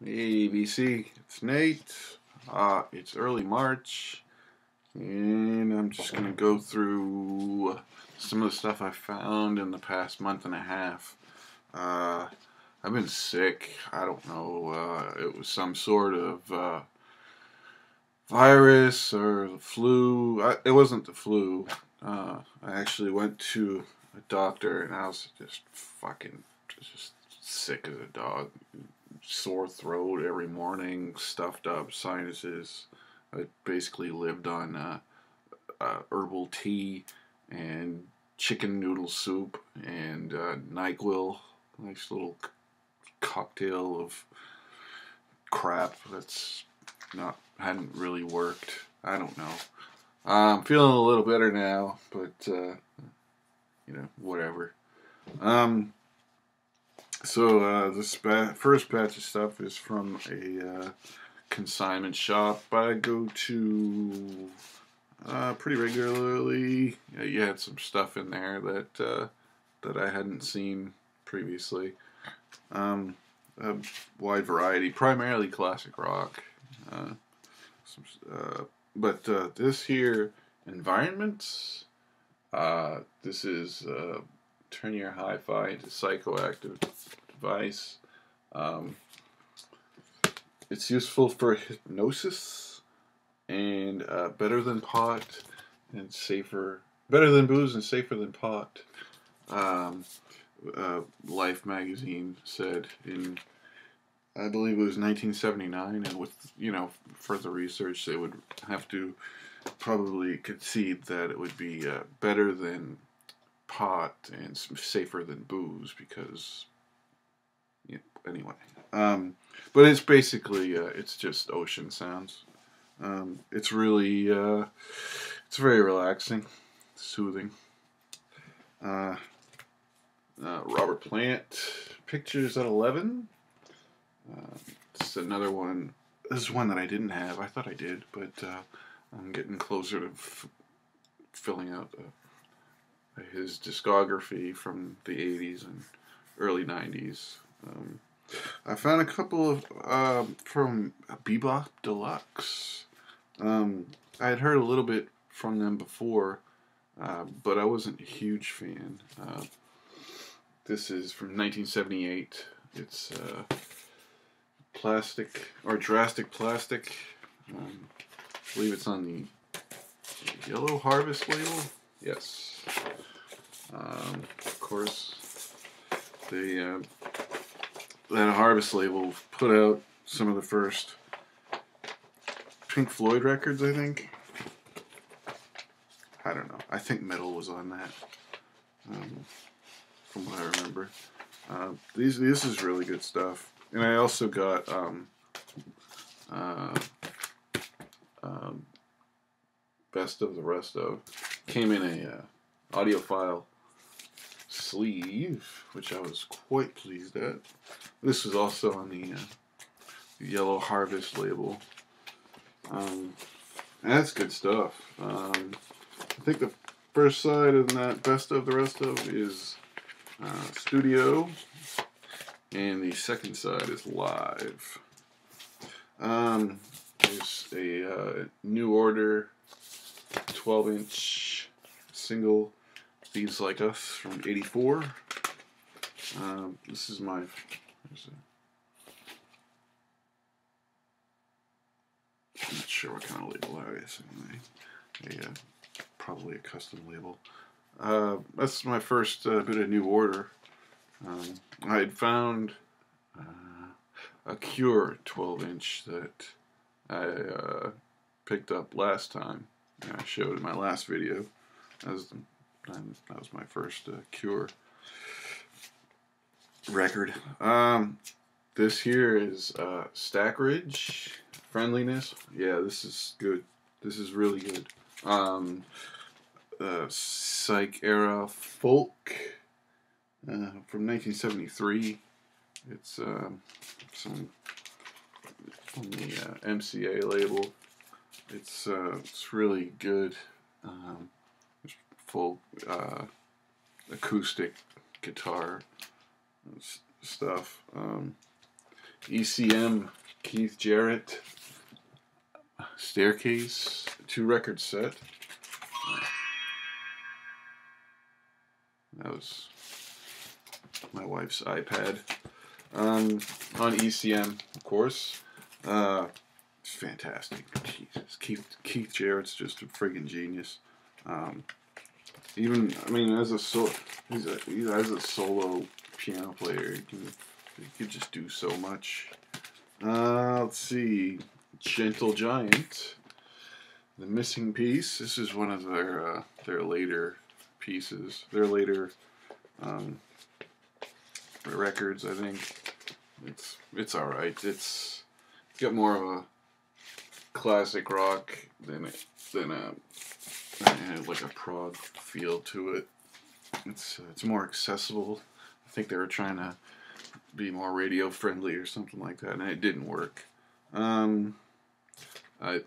Hey, BC, it's Nate. It's early March, and I'm just gonna go through some of the stuff I found in the past month and a half. Uh, I've been sick. I don't know. It was some sort of virus or the flu. It wasn't the flu. I actually went to a doctor, and I was just fucking just sick as a dog. Sore throat every morning, stuffed up sinuses. I basically lived on herbal tea and chicken noodle soup and NyQuil, nice little cocktail of crap that's not hadn't really worked. I don't know. I'm feeling a little better now, but whatever. Um, this first batch of stuff is from a consignment shop I go to pretty regularly. You had some stuff in there that I hadn't seen previously. Um, a wide variety, primarily classic rock. Uh, some, but this here, Environments. This is turn your hi-fi into psychoactive device. Um, it's useful for hypnosis and better than pot and safer, better than booze and safer than pot. Um, Life magazine said in, I believe it was 1979, and with further research, they would have to probably concede that it would be better than pot and safer than booze because anyway. But it's basically it's just ocean sounds. It's really it's very relaxing, soothing. Uh, Robert Plant Pictures at 11. This is another one. This is one that I didn't have. I thought I did, but I'm getting closer to filling out his discography from the 80s and early 90s. I found a couple of from Bebop Deluxe. I had heard a little bit from them before, but I wasn't a huge fan. This is from 1978. It's plastic or Drastic Plastic. I believe it's on the Yellow Harvest label. Yes. Of course, they that Harvest label put out some of the first Pink Floyd records, I think. I don't know. I think Metal was on that, from what I remember. This is really good stuff. And I also got uh, Best of the Rest of. Came in a audiophile sleeve, which I was quite pleased at. This was also on the Yellow Harvest label. That's good stuff. I think the first side of that Best of the Rest of is studio, and the second side is live. There's a New Order 12-inch single, Thieves Like Us, from '84. This is my. I'm not sure what kind of label that is. Anyway, probably a custom label. That's my first bit of New Order. I had found a Cure 12-inch that I picked up last time. I showed in my last video. That was my first Cure record. This here is Stack Ridge Friendliness. Yeah, this is good. This is really good. Psych era folk from 1973. It's some from the MCA label. It's really good. Full acoustic guitar stuff. ECM, Keith Jarrett, Staircase, 2-record set. That was my wife's iPad. On ECM, of course. It's fantastic. Jesus, Keith Jarrett's just a friggin' genius. Even, I mean, as a solo piano player, you could just do so much. Let's see, Gentle Giant, The Missing Piece. This is one of their later pieces, their later records. I think it's all right. It's got more of a classic rock than like a prog feel to it. It's more accessible. I think they were trying to be more radio friendly or something like that, and it didn't work.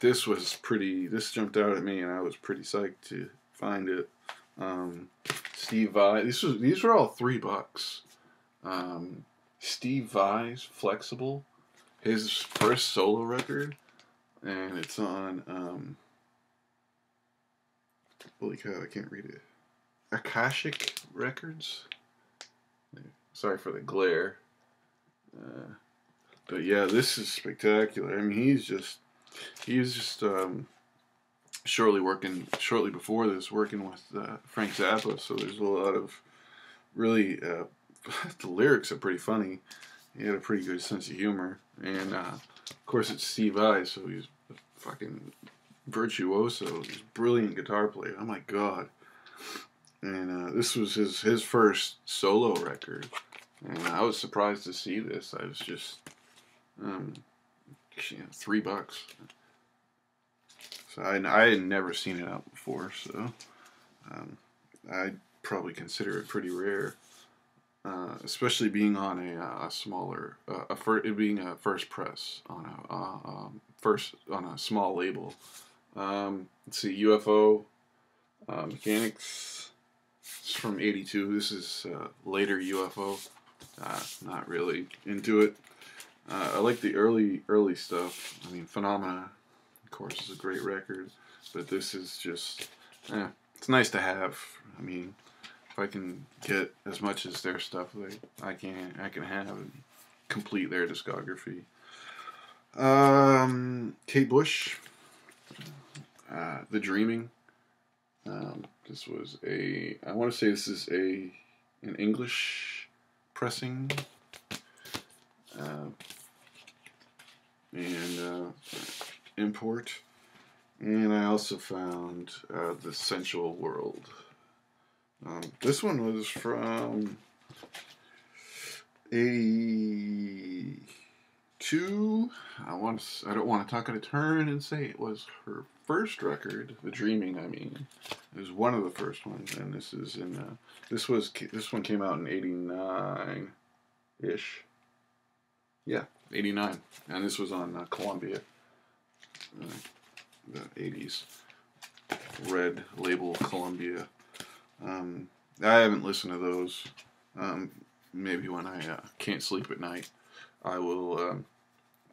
This jumped out at me, and I was pretty psyched to find it. Steve Vai. These were all $3. Steve Vai's Flexible, his first solo record, and it's on holy cow, I can't read it. Akashic Records. Sorry for the glare. But yeah, this is spectacular. I mean, he was just shortly before this working with Frank Zappa, so there's a lot of really the lyrics are pretty funny. He had a pretty good sense of humor, and of course it's Steve Vai, so he's a fucking virtuoso. He's a brilliant guitar player. Oh my god! And this was his first solo record, and I was surprised to see this. I was just $3. So I had never seen it out before, so I'd probably consider it pretty rare, especially being on a smaller, it being a first press on a small label. Let's see, UFO Mechanics. It's from '82. This is later UFO. Not really into it. I like the early stuff. I mean, Phenomena, of course, is a great record, but this is just, it's nice to have. I mean, if I can get as much as their stuff, I can have and complete their discography. Kate Bush, The Dreaming. This was I want to say this is an English pressing. And import, and I also found The Sensual World. This one was from '82. I don't want to talk out of turn and say it was her first record, The Dreaming. I mean, it was one of the first ones, and this one came out in '89 ish. Yeah, '89, and this was on Columbia, the '80s, red label Columbia. I haven't listened to those. Maybe when I can't sleep at night, I will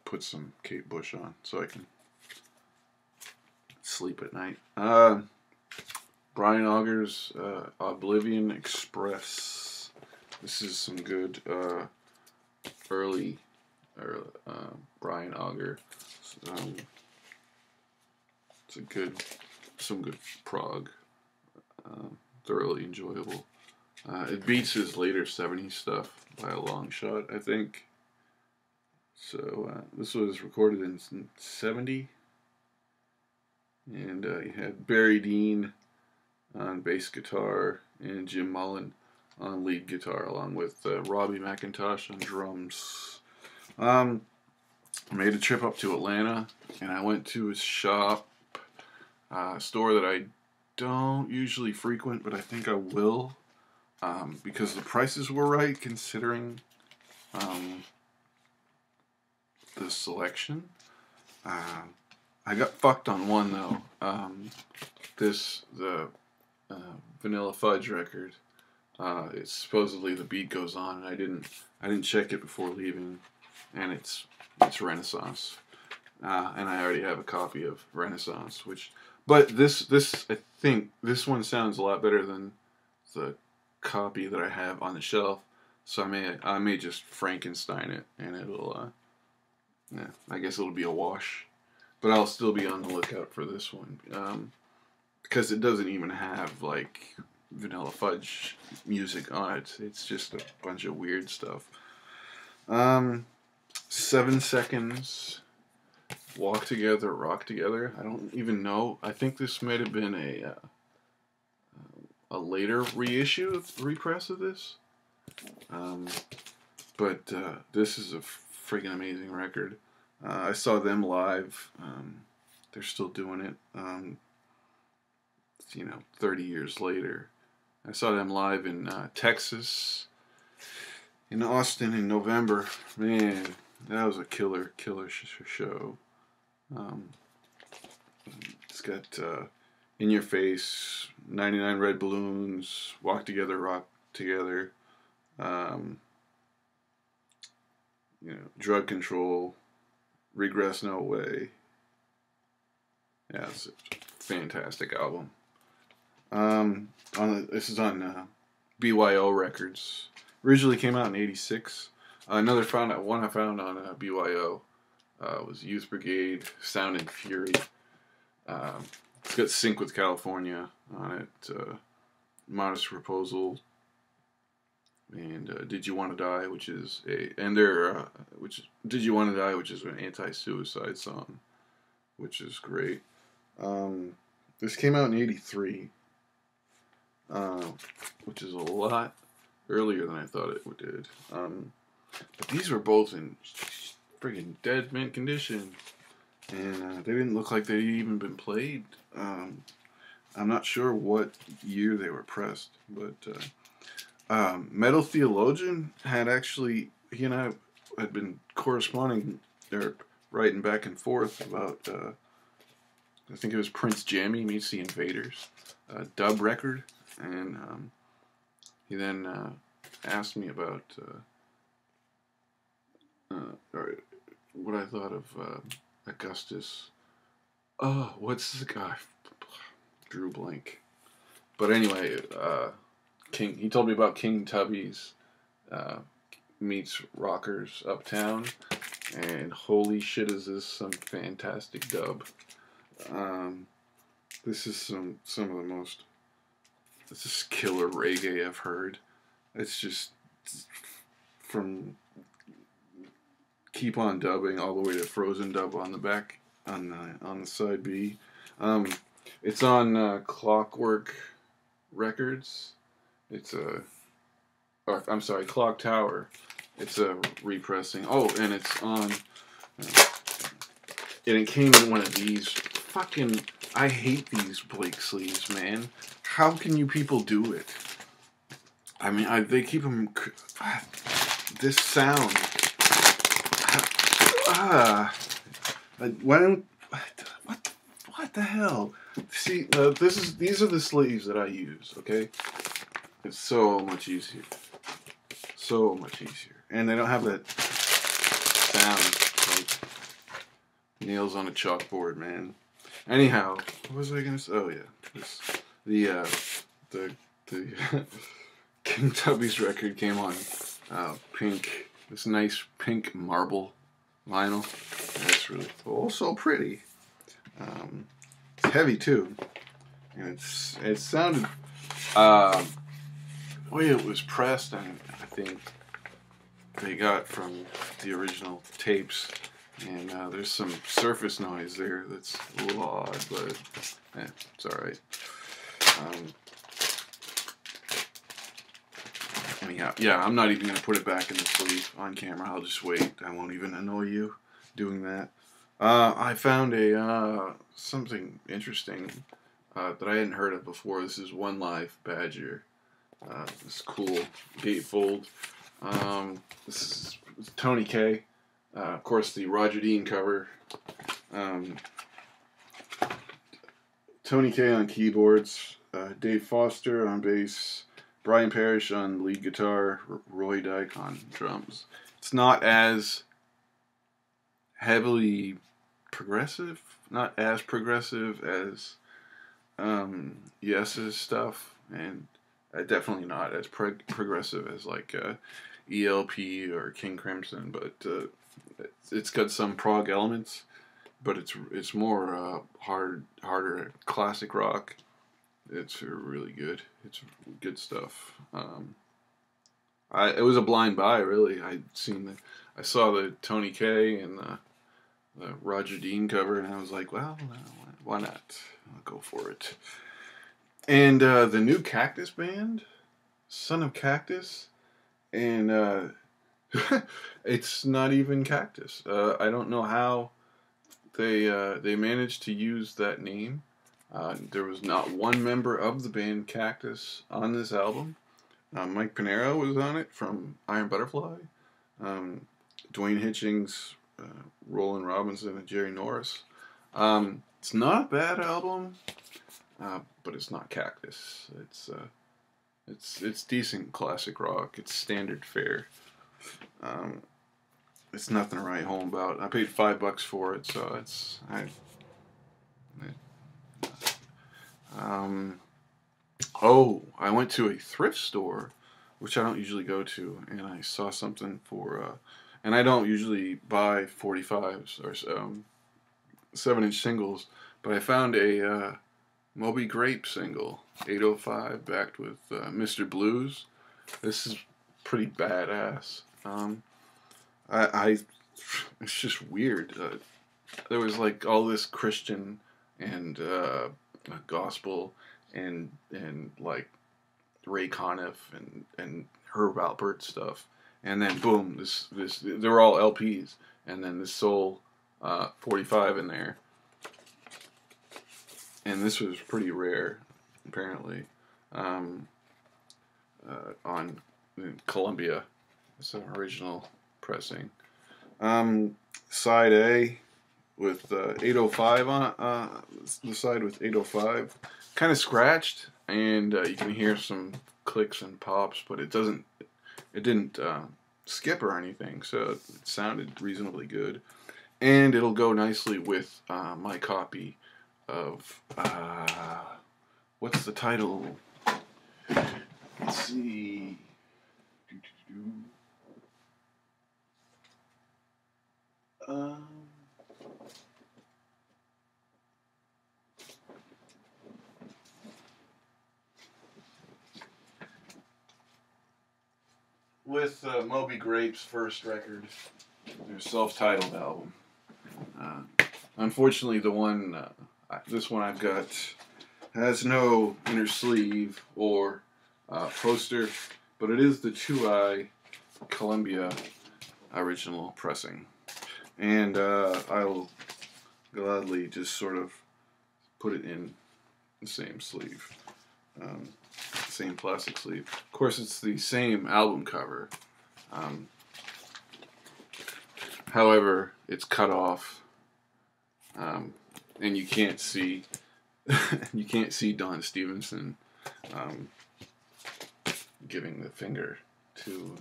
put some Kate Bush on so I can sleep at night. Brian Auger's Oblivion Express. This is some good early Brian Auger. It's some good prog. Thoroughly enjoyable. It beats his later '70s stuff by a long shot, I think. So this was recorded in '70, and you had Barry Dean on bass guitar and Jim Mullen on lead guitar, along with Robbie McIntosh on drums. I made a trip up to Atlanta, and I went to his shop, store that I don't usually frequent, but I think I will, because the prices were right considering the selection. I got fucked on one though. The Vanilla Fudge record. It's supposedly the beat goes on, and I didn't check it before leaving. and it's Renaissance, and I already have a copy of Renaissance, but this I think this one sounds a lot better than the copy that I have on the shelf, so I may just Frankenstein it, and it'll yeah, I guess it'll be a wash, but I'll still be on the lookout for this one, because it doesn't even have like Vanilla Fudge music on it. It's just a bunch of weird stuff. 7 Seconds, Walk Together, Rock Together. I don't even know. I think this might have been a later repress of this. But this is a friggin' amazing record. I saw them live. They're still doing it. 30 years later. I saw them live in Texas, in Austin in November. Man, that was a killer show. It's got In Your Face, 99 Red Balloons, Walk Together, Rock Together, Drug Control, Regress No Way. Yeah, it's a fantastic album. This is on BYO Records. Originally came out in '86. Another one I found on BYO was Youth Brigade, Sound and Fury. It's got Sync with California on it, Modest Proposal, and Did You Want to Die, which is Did You Want to Die, which is an anti-suicide song, which is great. This came out in '83. Which is a lot earlier than I thought it did. But these were both in friggin' dead mint condition, and they didn't look like they'd even been played. I'm not sure what year they were pressed, but Metal Theologian had actually, he and I had been corresponding, or writing back and forth about, I think it was Prince Jammy Meets the Invaders, dub record. And he then asked me about or what I thought of Augustus. Oh, what's the guy? Drew blank. But anyway, he told me about King Tubby's meets Rockers Uptown, and holy shit, is this some fantastic dub. This is some of the most. This is killer reggae I've heard. It's just from Keep On Dubbing all the way to Frozen Dub on the back on the side B. It's on Clockwork Records. It's Clock Tower. It's a repressing. Oh, and it's on. And it came in one of these. Fucking, I hate these Blake sleeves, man. How can you people do it? I mean, they keep them. This sound. Why don't? What the hell? See, these are the sleeves that I use. Okay, it's so much easier. So much easier, and they don't have that sound like nails on a chalkboard, man. Anyhow, what was I gonna say? Oh yeah, the King Tubby's record came on pink, this nice pink marble vinyl. That's really so pretty. It's heavy too, and it sounded the way it was pressed, and I think they got from the original tapes. And there's some surface noise there that's a little odd, but it's alright. Anyhow, yeah, I'm not even going to put it back in the sleeve on camera. I'll just wait. I won't even annoy you doing that. I found something interesting that I hadn't heard of before. This is One Life Badger. This cool gatefold. This is Tony K. Of course, the Roger Dean cover. Tony K on keyboards, Dave Foster on bass, Brian Parrish on lead guitar, Roy Dyke on drums. It's not as heavily progressive, not as progressive as Yes's stuff, and definitely not as progressive as like ELP or King Crimson, but it's got some prog elements, but it's more harder classic rock. It's really good. It's good stuff. It was a blind buy, really. I saw the Tony K and the Roger Dean cover, and I was like, well, why not? I'll go for it. And the new Cactus band, Son of Cactus, and it's not even Cactus. I don't know how they managed to use that name. There was not one member of the band Cactus on this album. Mike Pinero was on it from Iron Butterfly. Dwayne Hitchings, Roland Robinson, and Jerry Norris. It's not a bad album, but it's not Cactus. It's decent classic rock. It's standard fare. It's nothing to write home about. I paid $5 for it, so I went to a thrift store, which I don't usually go to, and I saw something for, and I don't usually buy 45s or 7-inch singles, but I found a Moby Grape single, 805, backed with Mr. Blues. This is pretty badass. It's just weird. There was like all this Christian and gospel and like Ray Conniff and Herb Alpert stuff, and then boom, this they were all LPs, and then this Soul 45 in there, and this was pretty rare, apparently, on Columbia. It's an original pressing. Side A with 805 on the side with 805, kind of scratched, and you can hear some clicks and pops, but it didn't skip or anything, so it sounded reasonably good, and it'll go nicely with my copy of what's the title? Let's see. With Moby Grape's first record, their self-titled album. Unfortunately, this one I've got has no inner sleeve or poster, but it is the 2i Columbia original pressing, and I'll gladly just sort of put it in the same sleeve, same plastic sleeve. Of course, it's the same album cover. However, it's cut off, and you can't see Don Stevenson giving the finger to.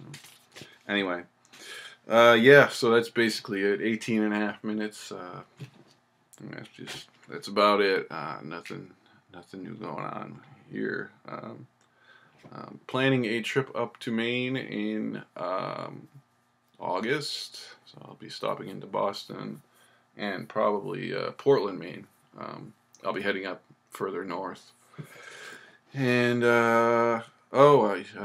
Anyway, yeah. So that's basically it. 18.5 minutes. That's about it. Nothing new going on here. Planning a trip up to Maine in August, so I'll be stopping into Boston and probably Portland, Maine. I'll be heading up further north, and I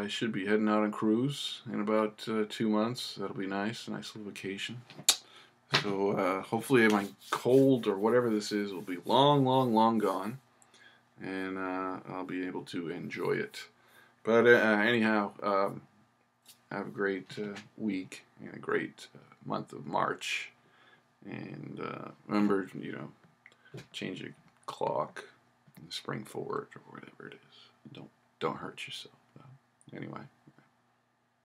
should be heading out on cruise in about 2 months. That'll be nice, a nice little vacation. So hopefully my cold or whatever this is will be long gone, and I'll be able to enjoy it. But anyhow, have a great week and a great month of March. And remember, change your clock and spring forward or whatever it is. Don't hurt yourself. Anyway.